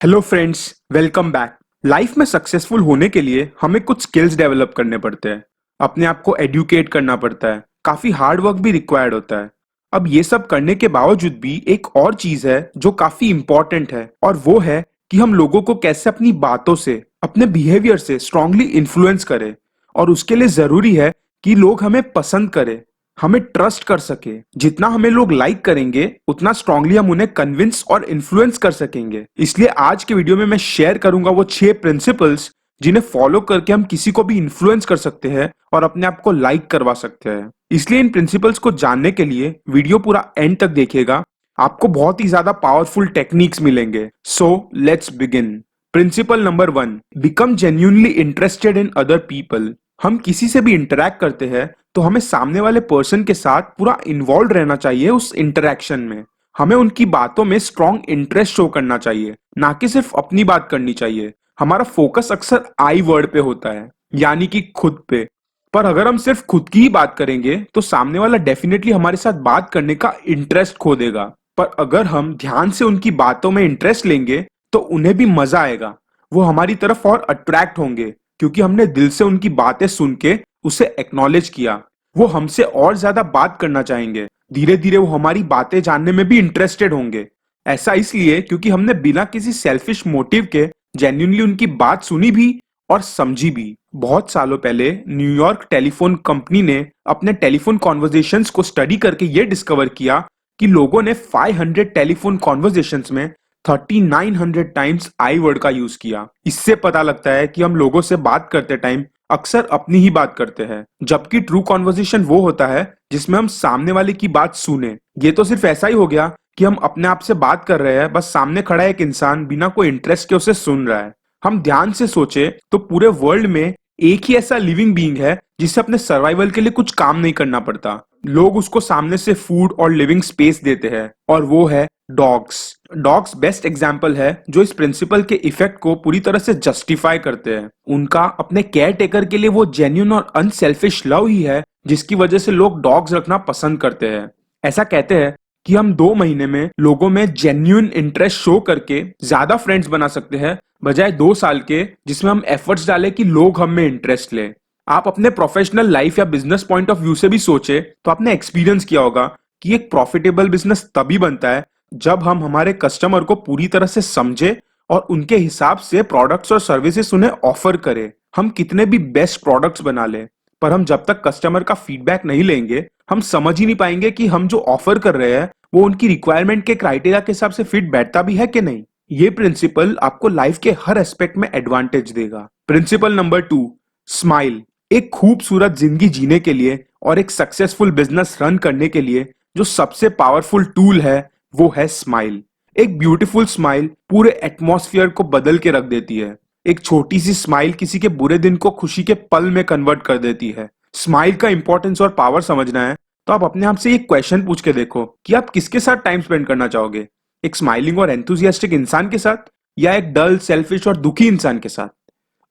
Hello friends, welcome back. Life में successful होने के लिए हमें कुछ स्किल्स डेवलप करने पड़ते हैं। अपने आप को एडुकेट करना पड़ता है, काफी हार्ड वर्क भी रिक्वायर्ड होता है। अब ये सब करने के बावजूद भी एक और चीज है जो काफी इंपॉर्टेंट है, और वो है कि हम लोगों को कैसे अपनी बातों से, अपने बिहेवियर से स्ट्रांगली इन्फ्लुएंस करें। और उसके लिए जरूरी है कि लोग हमें पसंद करें, हमें ट्रस्ट कर सके। जितना हमें लोग लाइक करेंगे उतना स्ट्रांगली हम उन्हें कन्विंस और इन्फ्लुएंस कर सकेंगे। इसलिए आज के वीडियो में मैं शेयर करूंगा वो 6 प्रिंसिपल्स जिन्हें फॉलो करके हम किसी को भी इन्फ्लुएंस कर सकते हैं और अपने आप को लाइक करवा सकते हैं। इसलिए इन प्रिंसिपल्स को जानने के लिए वीडियो पूरा एंड तक देखिएगा। आपको बहुत ही ज्यादा पावरफुल टेक्निक्स मिलेंगे। So let's begin. Principle number 1, become genuinely interested in other people. हम किसी से भी इंटरेक्ट करते हैं तो हमें सामने वाले पर्सन के साथ पूरा इन्वॉल्व रहना चाहिए उस इंटरेक्शन में। हमें उनकी बातों में स्ट्रॉन्ग इंटरेस्ट शो करना चाहिए, ना कि सिर्फ अपनी बात करनी चाहिए। हमारा फोकस अक्सर आई वर्ड पे होता है, यानी कि खुद पे। पर अगर हम सिर्फ खुद की ही बात करेंगे तो सामने वाला डेफिनेटली हमारे साथ बात करने का इंटरेस्ट खो देगा। पर अगर हम ध्यान से उनकी बातों में इंटरेस्ट लेंगे तो उन्हें भी मजा आएगा। वो हमारी तरफ और अट्रैक्ट होंगे, क्योंकि हमने दिल से उनकी बातें सुन के उसे एक्नॉलेज किया। वो हमसे और ज्यादा बात करना चाहेंगे। धीरे धीरे वो हमारी बातें जानने में भी इंटरेस्टेड होंगे। ऐसा इसलिए क्योंकि हमने बिना किसी सेल्फिश मोटिव के जेन्युइनली उनकी बात सुनी भी और समझी भी। बहुत सालों पहले न्यूयॉर्क टेलीफोन कंपनी ने अपने टेलीफोन कॉन्वर्जेशंस को स्टडी करके ये डिस्कवर किया कि लोगों ने 500 टेलीफोन कॉन्वर्जेशंस में 3900 टाइम्स आई वर्ड का यूज किया। इससे पता लगता है कि हम लोगों से बात करते टाइम अक्सर अपनी ही बात करते हैं, जबकि ट्रू कॉन्वर्सेशन वो होता है जिसमें हम सामने वाले की बात सुने। ये तो सिर्फ ऐसा ही हो गया कि हम अपने आप से बात कर रहे हैं, बस सामने खड़ा एक इंसान बिना कोई इंटरेस्ट के उसे सुन रहा है। हम ध्यान से सोचे तो पूरे वर्ल्ड में एक ही ऐसा लिविंग बीइंग है जिसे अपने सर्वाइवल के लिए कुछ काम नहीं करना पड़ता। लोग उसको सामने से फूड और लिविंग स्पेस देते हैं, और वो है डॉग्स। डॉग्स बेस्ट एग्जाम्पल है जो इस प्रिंसिपल के इफेक्ट को पूरी तरह से जस्टिफाई करते हैं। उनका अपने केयर टेकर के लिए वो जेन्युइन और अनसेल्फिश लव ही है जिसकी वजह से लोग डॉग्स रखना पसंद करते हैं। ऐसा कहते हैं कि हम 2 महीने में लोगों में जेन्युइन इंटरेस्ट शो करके ज्यादा फ्रेंड्स बना सकते हैं, बजाय 2 साल के जिसमें हम एफर्ट्स डालें कि लोग हम में इंटरेस्ट लें। आप अपने प्रोफेशनल लाइफ या बिजनेस पॉइंट ऑफ व्यू से भी सोचे तो आपने एक्सपीरियंस किया होगा कि एक प्रॉफिटेबल बिजनेस तभी बनता है जब हम हमारे कस्टमर को पूरी तरह से समझे और उनके हिसाब से प्रोडक्ट्स और सर्विसेज उन्हें ऑफर करें। हम कितने भी बेस्ट प्रोडक्ट्स बना लें, पर हम जब तक कस्टमर का फीडबैक नहीं लेंगे हम समझ ही नहीं पाएंगे कि हम जो ऑफर कर रहे हैं वो उनकी रिक्वायरमेंट के क्राइटेरिया के हिसाब से फिट बैठता भी है कि नहीं। ये प्रिंसिपल आपको लाइफ के हर एस्पेक्ट में एडवांटेज देगा। Principle number 2, smile. एक खूबसूरत जिंदगी जीने के लिए और एक सक्सेसफुल बिजनेस रन करने के लिए जो सबसे पावरफुल टूल है वो है स्माइल। एक ब्यूटीफुल स्माइल पूरे एटमॉस्फेयर को बदल के रख देती है। एक छोटी सी स्माइल किसी के बुरे दिन को खुशी के पल में कन्वर्ट कर देती है। स्माइल का इंपॉर्टेंस और पावर समझना है तो आप अपने आप से एक क्वेश्चन पूछ के देखो कि आप किसके साथ टाइम स्पेंड करना चाहोगे। एक स्माइलिंग और एंथुजियास्टिक इंसान के साथ, या एक डल, सेल्फिश और दुखी इंसान के साथ।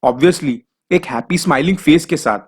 ऑब्वियसली एक हैप्पी स्माइलिंग फेस के साथ।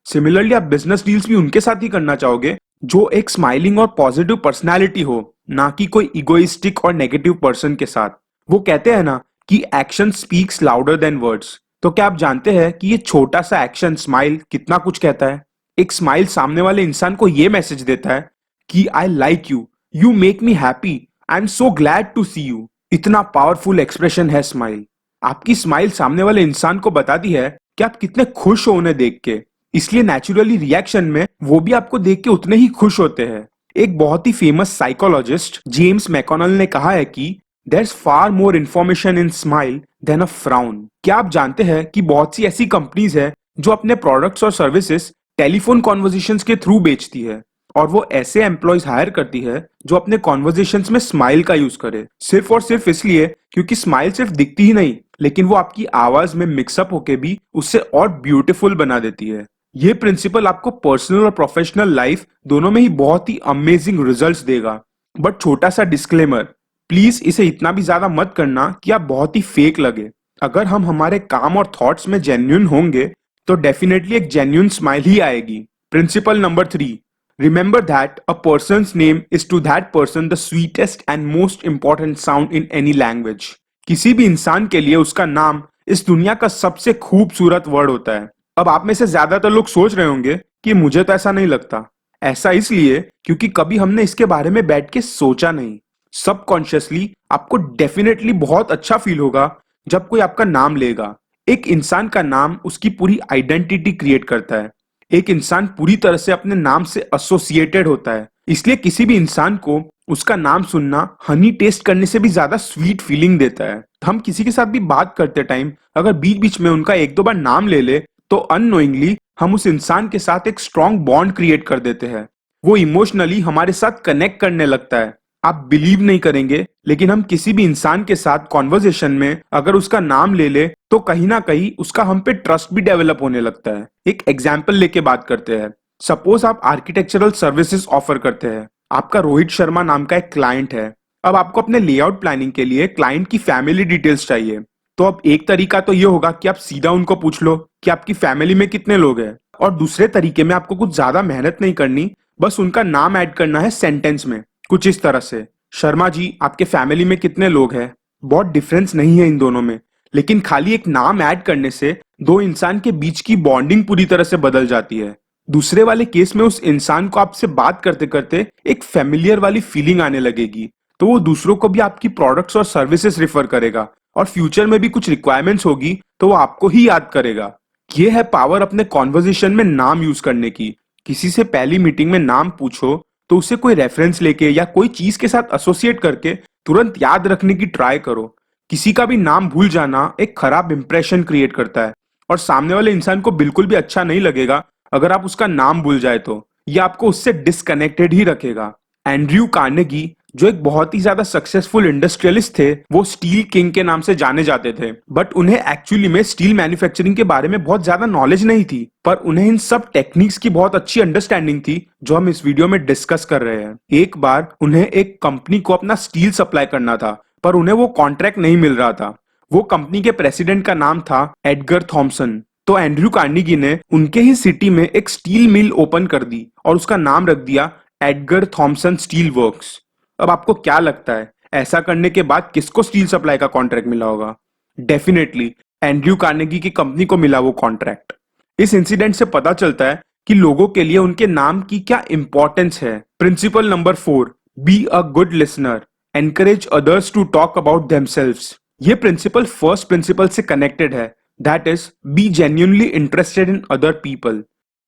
सिमिलरली आप बिजनेस डील्स भी उनके साथ ही करना चाहोगे जो एक स्माइलिंग और पॉजिटिव पर्सनैलिटी हो, ना कि कोई इगोइस्टिक और नेगेटिव पर्सन के साथ। वो कहते हैं ना कि action speaks louder than words. तो क्या आप जानते हैं कि ये छोटा सा एक्शन, स्माइल, कितना कुछ कहता है। एक स्माइल सामने वाले इंसान को ये मैसेज देता है कि I like you, you make me happy, I am so glad to see you. इतना पावरफुल एक्सप्रेशन है स्माइल। आपकी स्माइल सामने वाले इंसान को बताती है कि आप कितने खुश हो उन्हें देख के, इसलिए नेचुरली रिएक्शन में वो भी आपको देख के उतने ही खुश होते हैं। एक बहुत ही फेमस साइकोलॉजिस्ट जेम्स मैकॉनल ने कहा है कि there is far more information in smile than a frown. क्या आप जानते हैं कि बहुत सी ऐसी कंपनीज है जो अपने प्रोडक्ट्स और सर्विसेज टेलीफोन कॉन्वर्जेशंस के थ्रू बेचती है, और वो ऐसे एम्प्लॉयज हायर करती है जो अपने कॉन्वर्जेशंस में स्माइल का यूज करे, सिर्फ और सिर्फ इसलिए क्योंकि स्माइल सिर्फ दिखती ही नहीं लेकिन वो आपकी आवाज में मिक्सअप होके भी उससे और ब्यूटीफुल बना देती है। ये प्रिंसिपल आपको पर्सनल और प्रोफेशनल लाइफ दोनों में ही बहुत ही अमेजिंग रिजल्ट्स देगा। बट छोटा सा डिस्क्लेमर, प्लीज इसे इतना भी ज्यादा मत करना कि आप बहुत ही फेक लगे। अगर हम हमारे काम और थॉट्स में जेन्युइन होंगे तो डेफिनेटली एक जेन्युइन स्माइल ही आएगी। Principle number 3, remember that a person's name is to that person the sweetest and most important sound in any language. किसी भी इंसान के लिए उसका नाम इस दुनिया का सबसे खूबसूरत वर्ड होता है। अब आप में से ज्यादातर लोग सोच रहे होंगे कि मुझे तो ऐसा नहीं लगता। ऐसा इसलिए क्योंकि कभी हमने इसके बारे में बैठ के सोचा नहीं। सबकॉन्शियसली आपको डेफिनेटली बहुत अच्छा फील होगा जब कोई आपका नाम लेगा। एक इंसान का नाम उसकी पूरी आइडेंटिटी क्रिएट करता है। एक इंसान पूरी तरह से अपने नाम से एसोसिएटेड होता है, इसलिए किसी भी इंसान को उसका नाम सुनना हनी टेस्ट करने से भी ज्यादा स्वीट फीलिंग देता है। हम किसी के साथ भी बात करते टाइम अगर बीच बीच में उनका एक दो बार नाम ले ले तो अननोइंगली हम उस इंसान के साथ एक स्ट्रॉन्ग बॉन्ड क्रिएट कर देते हैं। वो इमोशनली हमारे साथ कनेक्ट करने लगता है। आप बिलीव नहीं करेंगे, लेकिन हम किसी भी इंसान के साथ कॉन्वर्जेशन में अगर उसका नाम ले ले तो कहीं ना कहीं उसका हम पे ट्रस्ट भी डेवलप होने लगता है। एक एग्जाम्पल लेके बात करते हैं। सपोज आप आर्किटेक्चरल सर्विसेज ऑफर करते हैं। आपका रोहित शर्मा नाम का एक क्लाइंट है। अब आपको अपने लेआउट प्लानिंग के लिए क्लाइंट की फैमिली डिटेल्स चाहिए। तो अब एक तरीका तो ये होगा कि आप सीधा उनको पूछ लो कि आपकी फैमिली में कितने लोग हैं, और दूसरे तरीके में आपको कुछ ज्यादा मेहनत नहीं करनी, बस उनका नाम ऐड करना है सेंटेंस में, कुछ इस तरह से, शर्मा जी आपके फैमिली में कितने लोग हैं। बहुत डिफरेंस नहीं है इन दोनों में, लेकिन खाली एक नाम ऐड करने से दो इंसान के बीच की बॉन्डिंग पूरी तरह से बदल जाती है। दूसरे वाले केस में उस इंसान को आपसे बात करते करते एक फेमिलियर वाली फीलिंग आने लगेगी, तो वो दूसरों को भी आपकी प्रोडक्ट्स और सर्विसेज रिफर करेगा, और फ्यूचर में भी कुछ रिक्वायरमेंट्स होगी तो वो आपको ही याद करेगा। ये है पावर अपने कॉन्वर्जेशन में नाम यूज करने की। किसी से पहली मीटिंग में नाम पूछो तो उसे कोई रेफरेंस लेके या कोई चीज के साथ एसोसिएट करके तुरंत याद रखने की ट्राई करो। किसी का भी नाम भूल जाना एक खराब इंप्रेशन क्रिएट करता है, और सामने वाले इंसान को बिल्कुल भी अच्छा नहीं लगेगा अगर आप उसका नाम भूल जाए तो। ये आपको उससे डिसकनेक्टेड ही रखेगा। एंड्रयू कार्नेगी, जो एक बहुत ही ज्यादा सक्सेसफुल इंडस्ट्रियलिस्ट थे, वो स्टील किंग के नाम से जाने जाते थे, बट उन्हें एक्चुअली में स्टील मैन्युफैक्चरिंग के बारे में बहुत ज्यादा नॉलेज नहीं थी, पर उन्हें इन सब टेक्निक्स की बहुत अच्छी अंडरस्टैंडिंग थी जो हम इस वीडियो में डिस्कस कर रहे हैं। एक बार उन्हें एक कंपनी को अपना स्टील सप्लाई करना था, पर उन्हें वो कॉन्ट्रैक्ट नहीं मिल रहा था। वो कंपनी के प्रेसिडेंट का नाम था एडगर थॉमसन। तो एंड्रयू कार्नेगी ने उनके ही सिटी में एक स्टील मिल ओपन कर दी और उसका नाम रख दिया एडगर थॉमसन स्टील वर्क्स। अब आपको क्या लगता है, ऐसा करने के बाद किसको स्टील सप्लाई का कॉन्ट्रैक्ट मिला होगा? डेफिनेटली एंड्रयू कार्नेगी की कंपनी को मिला वो कॉन्ट्रैक्ट। इस इंसिडेंट से पता चलता है कि लोगों के लिए उनके नाम की क्या इंपॉर्टेंस है। Principle number 4, be a good listener, encourage others to talk about themselves. ये प्रिंसिपल फर्स्ट प्रिंसिपल से कनेक्टेड है, that is be genuinely interested in other people.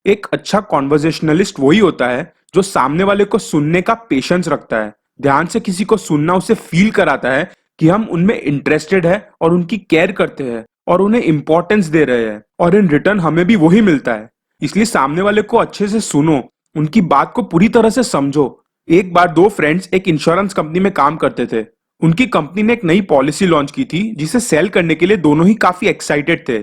एक अच्छा कॉन्वर्जेशनलिस्ट वही होता है जो सामने वाले को सुनने का पेशेंस रखता है, ध्यान से किसी को सुनना उसे फील कराता है कि हम उनमें इंटरेस्टेड है और उनकी केयर करते हैं और उन्हें इंपॉर्टेंस दे रहे हैं, और इन रिटर्न हमें भी वही मिलता है। इसलिए सामने वाले को अच्छे से सुनो, उनकी बात को पूरी तरह से समझो। एक बार दो फ्रेंड्स एक इंश्योरेंस कंपनी में काम करते थे। उनकी कंपनी ने एक नई पॉलिसी लॉन्च की थी जिसे सेल करने के लिए दोनों ही काफी एक्साइटेड थे।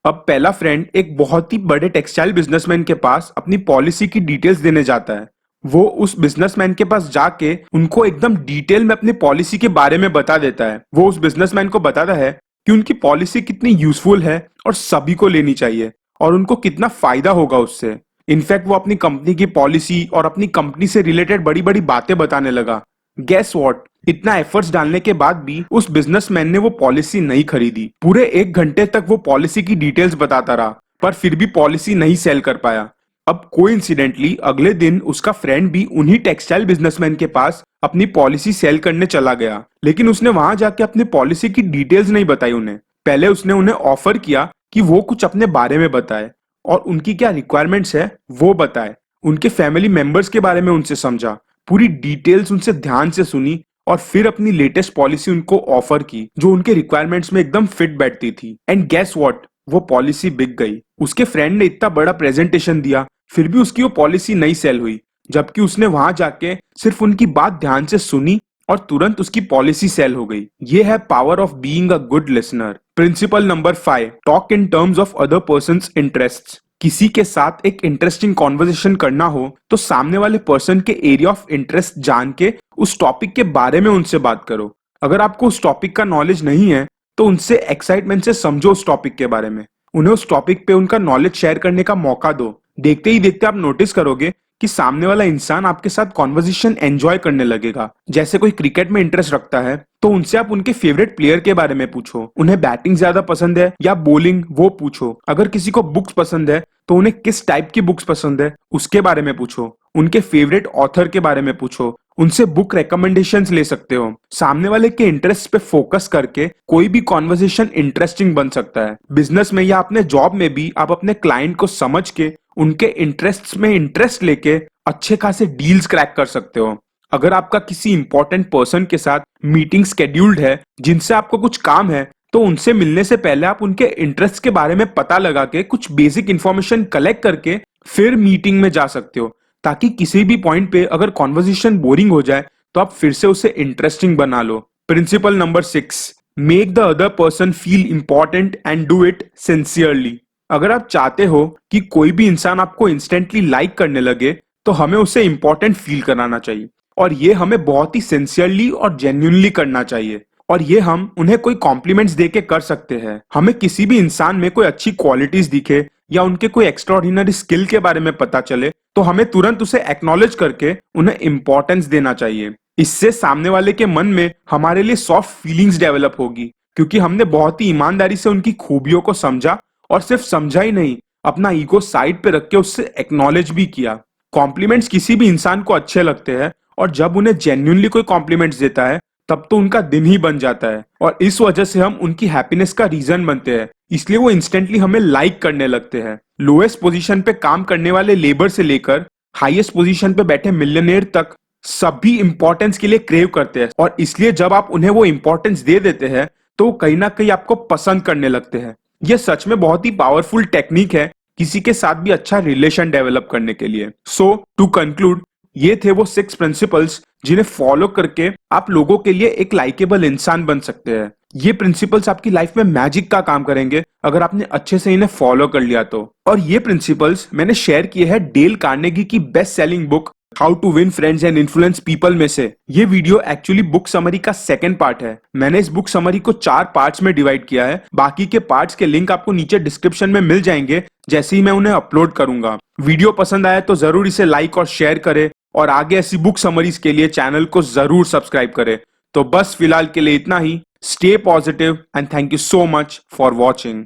अब पहला फ्रेंड एक बहुत ही बड़े टेक्सटाइल बिजनेसमैन के पास अपनी पॉलिसी की डिटेल्स देने जाता है। वो उस बिजनेसमैन के पास जाके उनको एकदम डिटेल में अपनी पॉलिसी के बारे में बता देता है। वो उस बिजनेसमैन को बताता है कि उनकी पॉलिसी कितनी यूजफुल है और सभी को लेनी चाहिए और उनको कितना फायदा होगा उससे। इनफैक्ट वो अपनी कंपनी की पॉलिसी और अपनी कंपनी से रिलेटेड बड़ी बड़ी बातें बताने लगा। गेस व्हाट, इतना एफर्ट्स डालने के बाद भी उस बिजनेसमैन ने वो पॉलिसी नहीं खरीदी। पूरे 1 घंटे तक वो पॉलिसी की डिटेल्स बताता रहा, पर फिर भी पॉलिसी नहीं सेल कर पाया। अब कोइंसिडेंटली अगले दिन उसका फ्रेंड भी उन्हीं टेक्सटाइल बिजनेसमैन के पास अपनी पॉलिसी सेल करने चला गया, लेकिन उसने वहां जाके अपनी पॉलिसी की डिटेल्स नहीं बताई उन्हें। पहले उसने उन्हें ऑफर किया कि वो कुछ अपने बारे में बताए और उनकी क्या रिक्वायरमेंट्स है वो बताए। उनके फैमिली मेंबर्स के बारे में उनसे समझा, पूरी डिटेल्स उनसे ध्यान से सुनी और फिर अपनी लेटेस्ट पॉलिसी उनको ऑफर की जो उनके रिक्वायरमेंट्स में एकदम फिट बैठती थी। एंड गेस व्हाट, वो पॉलिसी बिक गई। उसके फ्रेंड ने इतना बड़ा प्रेजेंटेशन दिया, फिर भी उसकी वो पॉलिसी नहीं सेल हुई, जबकि उसने वहां जाके सिर्फ उनकी बात ध्यान से सुनी और तुरंत उसकी पॉलिसी सेल हो गई। ये है power of being a good listener. Principle number 5, talk in terms of other persons interests. किसी के साथ एक इंटरेस्टिंग कॉन्वर्सेशन करना हो तो सामने वाले पर्सन के एरिया ऑफ इंटरेस्ट जान के उस टॉपिक के बारे में उनसे बात करो। अगर आपको उस टॉपिक का नॉलेज नहीं है तो उनसे एक्साइटमेंट से समझो उस टॉपिक के बारे में। उन्हें उस टॉपिक पे उनका नॉलेज शेयर करने का मौका दो। देखते ही देखते आप नोटिस करोगे कि सामने वाला इंसान आपके साथ कॉन्वर्सेशन एंजॉय करने लगेगा। जैसे कोई क्रिकेट में इंटरेस्ट रखता है तो उनसे आप उनके फेवरेट प्लेयर के बारे में पूछो, उन्हें बैटिंग ज्यादा पसंद है या बॉलिंग वो पूछो। अगर किसी को बुक्स पसंद है तो उन्हें किस टाइप की बुक्स पसंद है उसके बारे में पूछो, उनके फेवरेट ऑथर के बारे में पूछो, उनसे बुक रिकमेंडेशंस ले सकते हो। सामने वाले के इंटरेस्ट पे फोकस करके कोई भी कॉन्वर्सेशन इंटरेस्टिंग बन सकता है। बिजनेस में या अपने जॉब में भी आप अपने क्लाइंट को समझ के उनके इंटरेस्ट्स में इंटरेस्ट लेके अच्छे खासे डील्स क्रैक कर सकते हो। अगर आपका किसी इंपॉर्टेंट पर्सन के साथ मीटिंग स्केड्यूल्ड है जिनसे आपको कुछ काम है, तो उनसे मिलने से पहले आप उनके इंटरेस्ट के बारे में पता लगा के कुछ बेसिक इंफॉर्मेशन कलेक्ट करके फिर मीटिंग में जा सकते हो, ताकि किसी भी पॉइंट पे अगर कॉन्वर्सेशन बोरिंग हो जाए तो आप फिर से उसे इंटरेस्टिंग बना लो। Principle number 6, make the other person feel important and do it sincerely. अगर आप चाहते हो कि कोई भी इंसान आपको इंस्टेंटली लाइक करने लगे तो हमें उसे इंपॉर्टेंट फील कराना चाहिए, और ये हमें बहुत ही सिंसियरली और जेन्युइनली करना चाहिए। और ये हम उन्हें कोई कॉम्प्लीमेंट्स देके कर सकते हैं। हमें किसी भी इंसान में कोई अच्छी क्वालिटीज दिखे या उनके कोई एक्स्ट्राऑर्डिनरी स्किल के बारे में पता चले तो हमें तुरंत उसे एक्नॉलेज करके उन्हें इंपॉर्टेंस देना चाहिए। इससे सामने वाले के मन में हमारे लिए सॉफ्ट फीलिंग्स डेवलप होगी, क्योंकि हमने बहुत ही ईमानदारी से उनकी खूबियों को समझा, और सिर्फ समझा ही नहीं, अपना ईगो साइड पे रख के उससे एक्नॉलेज भी किया। कॉम्प्लीमेंट्स किसी भी इंसान को अच्छे लगते हैं, और जब उन्हें जेन्युइनली कोई कॉम्प्लीमेंट्स देता है तब तो उनका दिन ही बन जाता है, और इस वजह से हम उनकी हैप्पीनेस का रीजन बनते हैं। इसलिए वो इंस्टेंटली हमें लाइक करने लगते हैं। लोएस्ट पोजीशन पे काम करने वाले लेबर से लेकर हाईएस्ट पोजीशन पे बैठे मिलियनेयर तक सभी इंपॉर्टेंस के लिए क्रेव करते हैं, और इसलिए जब आप उन्हें वो इंपॉर्टेंस दे देते हैं तो वो कहीं ना कहीं आपको पसंद करने लगते हैं। यह सच में बहुत ही पावरफुल टेक्निक है किसी के साथ भी अच्छा रिलेशन डेवलप करने के लिए। सो टू कंक्लूड, ये थे वो 6 प्रिंसिपल्स जिन्हें फॉलो करके आप लोगों के लिए एक लाइकेबल इंसान बन सकते हैं। ये प्रिंसिपल्स आपकी लाइफ में मैजिक का काम करेंगे अगर आपने अच्छे से इन्हें फॉलो कर लिया तो। और ये प्रिंसिपल्स मैंने शेयर किए हैं डेल कार्नेगी की best selling book how to win friends and influence people में से। ये वीडियो एक्चुअली बुक समरी का सेकंड पार्ट है। मैंने इस बुक समरी को 4 पार्ट्स में डिवाइड किया है। बाकी के पार्ट्स के लिंक आपको नीचे डिस्क्रिप्शन में मिल जाएंगे जैसे ही मैं उन्हें अपलोड करूंगा। वीडियो पसंद आया तो जरूर इसे लाइक और शेयर करें, और आगे ऐसी बुक समरीज के लिए चैनल को जरूर सब्सक्राइब करें। तो बस फिलहाल के लिए इतना ही। Stay positive and thank you so much for watching.